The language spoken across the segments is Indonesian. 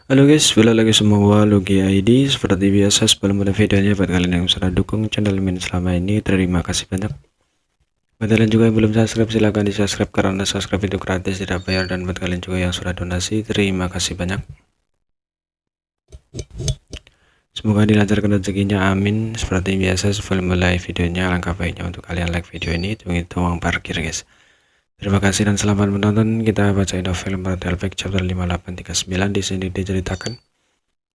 Halo guys, balik lagi semua Logi ID. Seperti biasa sebelum mulai videonya, buat kalian yang sudah dukung channel Min selama ini, terima kasih banyak. Buat kalian juga yang belum subscribe, silahkan di subscribe karena subscribe itu gratis, tidak bayar. Dan buat kalian juga yang sudah donasi, terima kasih banyak. Semoga dilancarkan rezekinya, amin. Seperti biasa sebelum mulai videonya, alangkah baiknya untuk kalian like video ini, hitung uang parkir guys. Terima kasih dan selamat menonton. Kita bacain novel Martel chapter 5839. Di sini diceritakan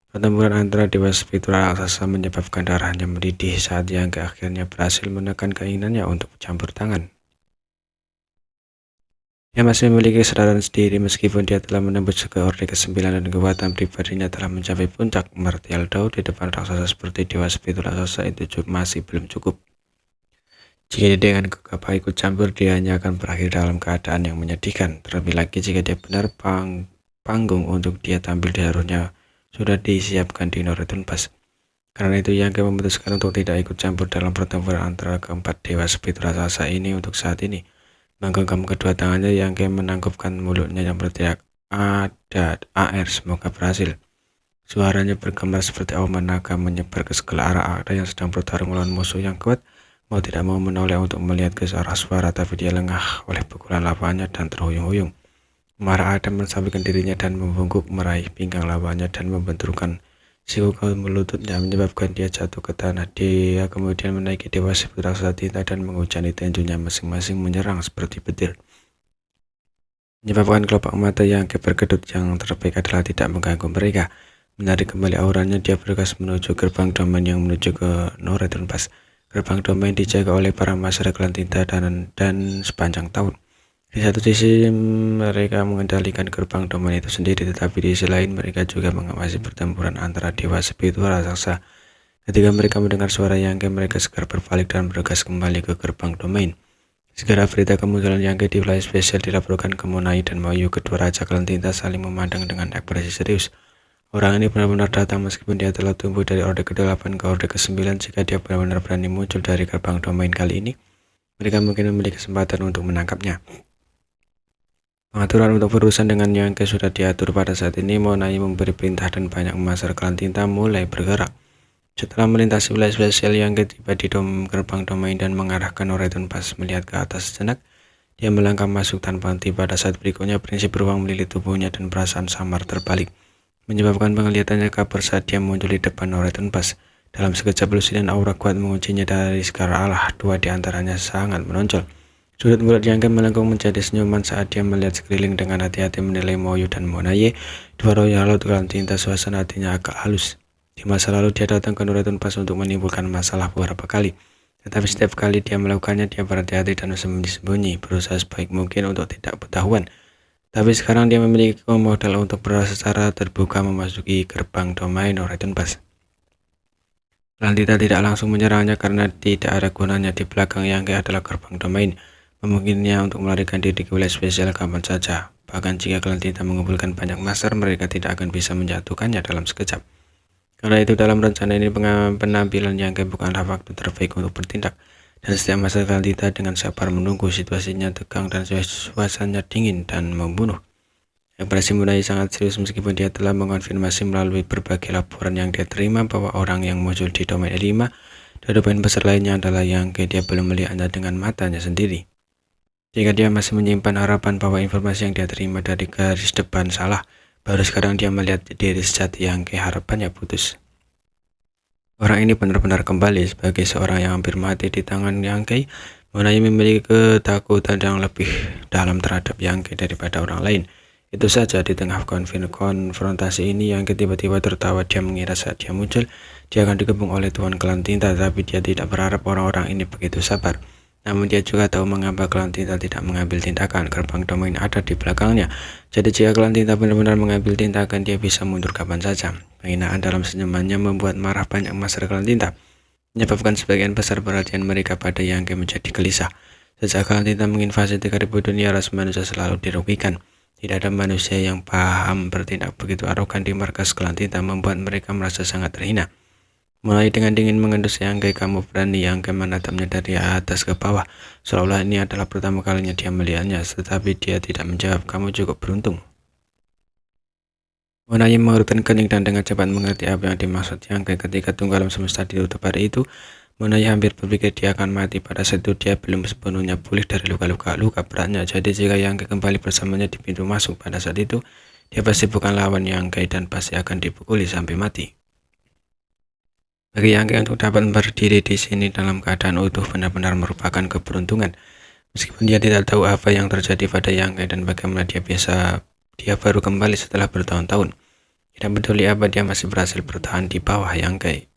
pertempuran antara dewa spiritual raksasa menyebabkan darahnya mendidih saat yang akhirnya berhasil menekan keinginannya untuk campur tangan. Dia masih memiliki kesadaran sendiri meskipun dia telah menembus ke Orde ke-9 dan kekuatan pribadinya telah mencapai puncak. Martial Daw di depan raksasa seperti dewa spiritual raksasa itu masih belum cukup. Jika dia dengan gegabah ikut campur, dia hanya akan berakhir dalam keadaan yang menyedihkan. Terlebih lagi jika dia benar panggung untuk dia tampil seharusnya sudah disiapkan di Noretun Pass. Karena itu Yangke memutuskan untuk tidak ikut campur dalam pertempuran antara keempat dewa spiritual raksasa ini untuk saat ini. Menggenggam kedua tangannya, Yangke menangkupkan mulutnya yang berteriak, "Ada AR, semoga berhasil." Suaranya bergema seperti auman naga menyebar ke segala arah. Ada yang sedang bertarung melawan musuh yang kuat, mau tidak mau menoleh untuk melihat ke arah suara, tapi dia lengah oleh pukulan lawannya dan terhuyung-huyung. Marah Adam mensampaikan dirinya dan membungkuk meraih pinggang lawannya dan membenturkan siku ke lututnya, menyebabkan dia jatuh ke tanah. Dia kemudian menaiki dewa spiritual raksasa tinta dan menghujani tinjunya masing-masing menyerang seperti petir, menyebabkan kelopak mata yang berkedut. Yang terbaik adalah tidak mengganggu mereka. Menarik kembali auranya, dia bergegas menuju gerbang domain yang menuju ke Noretun Pass. Gerbang domain dijaga oleh para masyarakat klan tinta dan sepanjang tahun. Di satu sisi mereka mengendalikan gerbang domain itu sendiri, tetapi di sisi lain mereka juga mengawasi pertempuran antara dewa spiritual raksasa. Ketika mereka mendengar suara Yangke, mereka segera berbalik dan bergegas kembali ke gerbang domain. Segera berita kemunculan Yangke di wilayah spesial dilaporkan ke Monai dan Mayu. Kedua raja klan tinta saling memandang dengan ekspresi serius. Orang ini benar-benar datang meskipun dia telah tumbuh dari Orde ke-8 ke Orde ke-9. Jika dia benar-benar berani muncul dari gerbang domain kali ini, mereka mungkin memiliki kesempatan untuk menangkapnya. Pengaturan untuk berurusan dengan Yangke sudah diatur pada saat ini. Monai memberi perintah dan banyak masyarakat klan tinta mulai bergerak. Setelah melintasi wilayah spesial, Yangke tiba di gerbang domain dan mengarahkan Noretun Pass. Melihat ke atas sejenak, dia melangkah masuk tanpa henti. Pada saat berikutnya, prinsip beruang melilit tubuhnya dan perasaan samar terbalik, menyebabkan penglihatannya kabur saat dia muncul di depan Noretun Pass. Dalam sekejap lusi dan aura kuat menguncinya dari segala arah. Dua di antaranya sangat menonjol. Sudut mulut Yangke melengkung menjadi senyuman saat dia melihat sekeliling dengan hati-hati menilai Moyu dan Monaye, dua royal laut dalam tinta. Suasana hatinya agak halus. Di masa lalu dia datang ke Noretun Pass untuk menimbulkan masalah beberapa kali, tetapi setiap kali dia melakukannya dia berhati-hati dan sembunyi-sembunyi, berusaha sebaik mungkin untuk tidak ketahuan. Tapi sekarang dia memiliki modal untuk secara terbuka memasuki gerbang domain Noretun Pass. Klan tinta tidak langsung menyerangnya karena tidak ada gunanya. Di belakang Yangke adalah gerbang domain, memungkinkannya untuk melarikan diri ke wilayah spesial kapan saja. Bahkan jika klan tinta mengumpulkan banyak master, mereka tidak akan bisa menjatuhkannya dalam sekejap. Karena itu dalam rencana ini penampilan Yangke bukanlah waktu terbaik untuk bertindak, dan setiap masa klan tinta dengan sabar menunggu. Situasinya tegang dan suasananya dingin dan membunuh. Ekspresi Monai sangat serius meskipun dia telah mengonfirmasi melalui berbagai laporan yang dia terima bahwa orang yang muncul di domain 5 dan domain besar lainnya adalah Yangke. Dia belum melihatnya dengan matanya sendiri. Jika dia masih menyimpan harapan bahwa informasi yang dia terima dari garis depan salah, baru sekarang dia melihat diri sejati Yangke, harapannya putus. Orang ini benar-benar kembali sebagai seorang yang hampir mati di tangan Yangke. Monai memiliki ketakutan yang lebih dalam terhadap Yangke daripada orang lain. Itu saja, di tengah konfrontasi ini Yangke tiba-tiba tertawa. Dia mengira saat dia muncul, dia akan dikepung oleh Tuan Klan Tinta, tapi dia tidak berharap orang-orang ini begitu sabar. Namun dia juga tahu mengapa Klan Tinta tidak mengambil tindakan. Gerbang domain ada di belakangnya. Jadi jika Klan Tinta benar-benar mengambil tindakan, dia bisa mundur kapan saja. Penghinaan dalam senyumannya membuat marah banyak masyarakat Klan Tinta, menyebabkan sebagian besar perhatian mereka pada Yangke menjadi gelisah. Sejak Klan Tinta menginvasi 3000 dunia, ras manusia selalu dirugikan. Tidak ada manusia yang paham bertindak begitu arogan di markas Klan Tinta, membuat mereka merasa sangat terhina. Mulai dengan dingin mengendus Yangke, "Kamu berani?" Yangke menatapnya dari atas ke bawah, seolah ini adalah pertama kalinya dia melihatnya, tetapi dia tidak menjawab. "Kamu cukup beruntung." Monai mengerutkan kening dan dengan cepat mengerti apa yang dimaksud Yang ketika tunggal alam semesta ditutup hari itu. Monai hampir berpikir dia akan mati. Pada saat itu dia belum sepenuhnya pulih dari luka beratnya. Jadi jika Yang kembali bersamanya di pintu masuk pada saat itu, dia pasti bukan lawan Yang dan pasti akan dipukuli sampai mati. Bagi Yang untuk dapat berdiri di sini dalam keadaan utuh benar-benar merupakan keberuntungan. Meskipun dia tidak tahu apa yang terjadi pada Yang dan bagaimana dia baru kembali setelah bertahun-tahun. Tidak peduli apa, dia masih berhasil bertahan di bawah Yang.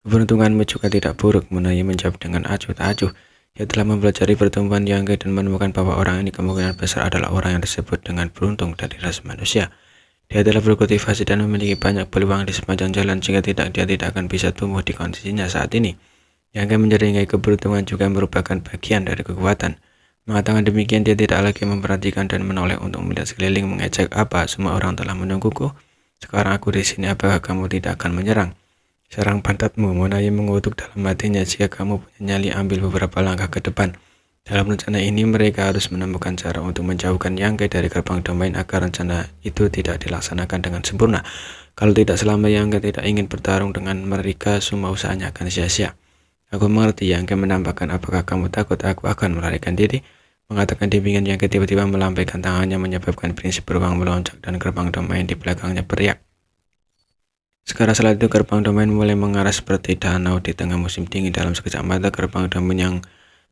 Keberuntunganmu juga tidak buruk, Monai menjawab dengan acuh tak acuh. Dia telah mempelajari pertumbuhan Yang dan menemukan bahwa orang ini kemungkinan besar adalah orang yang disebut dengan beruntung dari ras manusia. Dia telah berkultivasi dan memiliki banyak peluang di sepanjang jalan, jika tidak dia tidak akan bisa tumbuh di kondisinya saat ini. Yang menjadi keberuntungan juga merupakan bagian dari kekuatan. Mengatakan demikian, dia tidak lagi memperhatikan dan menoleh untuk melihat sekeliling mengejek apa semua orang telah menungguku. Sekarang aku di sini, apakah kamu tidak akan menyerang? Serang pantatmu, Monai mengutuk dalam hatinya. Jika kamu punya nyali, ambil beberapa langkah ke depan. Dalam rencana ini, mereka harus menemukan cara untuk menjauhkan Yang dari gerbang domain agar rencana itu tidak dilaksanakan dengan sempurna. Kalau tidak, selama Yang tidak ingin bertarung dengan mereka, semua usahanya akan sia-sia. Aku mengerti, Yang menambahkan. Apakah kamu takut aku akan melarikan diri? Mengatakan demikian, Yang tiba-tiba melambaikan tangannya menyebabkan prinsip beruang melonjak dan gerbang domain di belakangnya beriak. Sekarang setelah itu gerbang domain mulai mengarah seperti danau di tengah musim dingin. Dalam sekejap mata, gerbang domain yang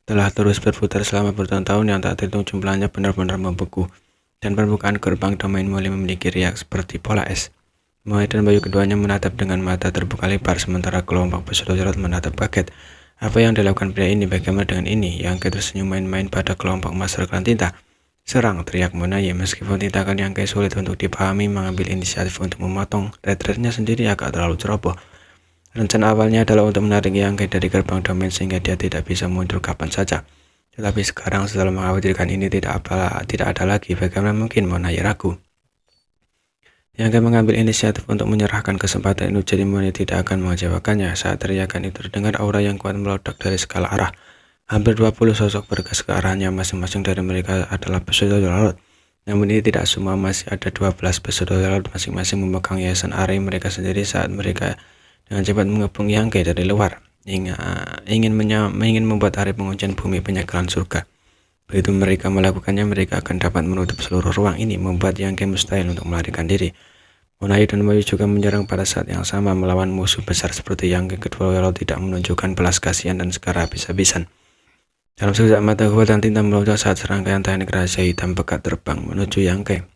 telah terus berputar selama bertahun-tahun yang tak terhitung jumlahnya benar-benar membeku, dan permukaan gerbang domain mulai memiliki riak seperti bola es. Monai dan Bayu keduanya menatap dengan mata terbuka lebar, sementara kelompok pesuruh menatap kaget. Apa yang dilakukan pria ini? Bagaimana dengan ini? Yang tersenyum main-main pada kelompok Master Klan Tinta. Serang, teriak Monai. Meskipun tindakan Yang sulit untuk dipahami, mengambil inisiatif untuk memotong retretnya sendiri agak terlalu ceroboh. Rencana awalnya adalah untuk menarik Yang dari gerbang domain sehingga dia tidak bisa mundur kapan saja. Tetapi sekarang setelah mengkhawatirkan ini tidak ada lagi, bagaimana mungkin Monai ragu? Yang mengambil inisiatif untuk menyerahkan kesempatan itu, jadi Monai tidak akan mengecewakannya. Saat teriakan itu terdengar, aura yang kuat meledak dari segala arah. Hampir 20 sosok bergegas ke arahnya, masing-masing dari mereka adalah pesuruh laut. Namun ini tidak semua, masih ada 12 pesuruh laut, masing-masing memegang hiasan arei mereka sendiri. Saat mereka dengan cepat mengepung Yang dari luar, ingin membuat arei penguncian bumi penyegelan surga. Begitu mereka melakukannya, mereka akan dapat menutup seluruh ruang ini, membuat Yang mustahil untuk melarikan diri. Monai dan Bayu juga menyerang pada saat yang sama melawan musuh besar seperti Yang. Kedua laut tidak menunjukkan belas kasihan dan segera habis-habisan. Dalam sekejap mata, kekuatan tinta melonjak saat serangkaian teknik rahasia hitam pekat terbang menuju Yang.